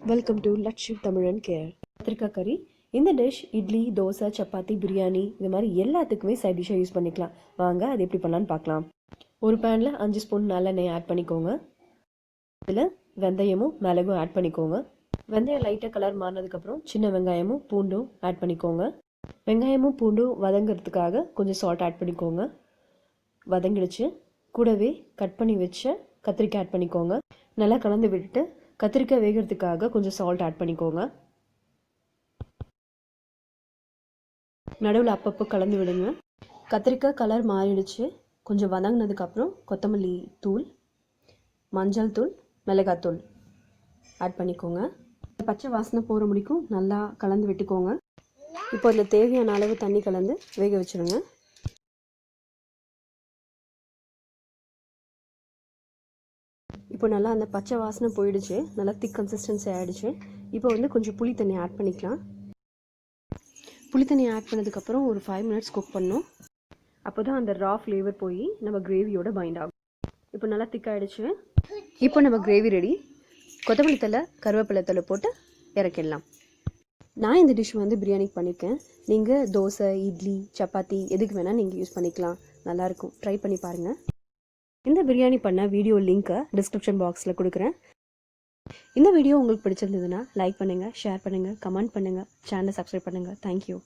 Welcome to Lakshmi தமிழன் care. கத்திரிக்காய் கறி. இந்த டிஷ் இட்லி, தோசை, சப்பாத்தி, பிரியாணி இது மாதிரி எல்லாத்துக்குமே சைட் டிஷ்ஷாக யூஸ் பண்ணிக்கலாம். வாங்க அது எப்படி பண்ணலான்னு பார்க்கலாம். ஒரு பேனில் 5 ஸ்பூன் நல்லெண்ணெய் ஆட் பண்ணிக்கோங்க. இதில் வெந்தயமும் மிளகும் ஆட் பண்ணிக்கோங்க. வெந்தயம் லைட்டாக கலர் மாறினதுக்கப்புறம் சின்ன வெங்காயமும் பூண்டும் ஆட் பண்ணிக்கோங்க. வெங்காயமும் பூண்டும் வதங்கிறதுக்காக கொஞ்சம் சால்ட் ஆட் பண்ணிக்கோங்க. வதங்கிடுச்சு. கூடவே கட் பண்ணி வச்ச கத்திரிக்காய் ஆட் பண்ணிக்கோங்க. நல்லா கலந்து விட்டுட்டு கத்திரிக்காய் வேகிறதுக்காக கொஞ்சம் சால்ட் ஆட் பண்ணிக்கோங்க. நடுவில் அப்பப்போ கலந்து விடுங்க. கத்திரிக்காய் கலர் மாறிடுச்சு. கொஞ்சம் வதங்கினதுக்கப்புறம் கொத்தமல்லி தூள், மஞ்சள் தூள், மிளகாத்தூள் ஆட் பண்ணிக்கோங்க. பச்சை வாசனை போகிற முடிக்கும் நல்லா கலந்து விட்டுக்கோங்க. இப்போ அதில் தேவையான அளவு தண்ணி கலந்து வேக வச்சுருங்க. இப்போ நல்லா அந்த பச்சை வாசனை போயிடுச்சு. நல்லா திக் கன்சிஸ்டன்சி ஆகிடுச்சு. இப்போ கொஞ்சம் புளி தண்ணி ஆட் பண்ணிக்கலாம். புளி தண்ணி ஆட் பண்ணதுக்கப்புறம் ஒரு 5 மினிட்ஸ் குக் பண்ணணும். அப்போ தான் அந்த ரா ஃப்ளேவர் போய் நம்ம கிரேவியோட பைண்ட் ஆகும். இப்போ நல்லா திக் ஆகிடுச்சு. இப்போ நம்ம கிரேவி ரெடி. கொத்தமல்லி தழை, கருவேப்பிலை தழை போட்டு இறக்கிடலாம். நான் இந்த டிஷ் பிரியாணிக்கு பண்ணியிருக்கேன். நீங்கள் தோசை, இட்லி, சப்பாத்தி எதுக்கு வேணால் நீங்கள் யூஸ் பண்ணிக்கலாம். நல்லாயிருக்கும். ட்ரை பண்ணி பாருங்கள். இந்த பிரியாணி பண்ண வீடியோ லிங்க்கை டிஸ்கிரிப்ஷன் பாக்ஸில் கொடுக்குறேன். இந்த வீடியோ உங்களுக்கு பிடிச்சிருந்ததுன்னா லைக் பண்ணுங்கள், ஷேர் பண்ணுங்கள், கமெண்ட் பண்ணுங்கள், சேனலை சப்ஸ்கிரைப் பண்ணுங்கள். தேங்க்யூ.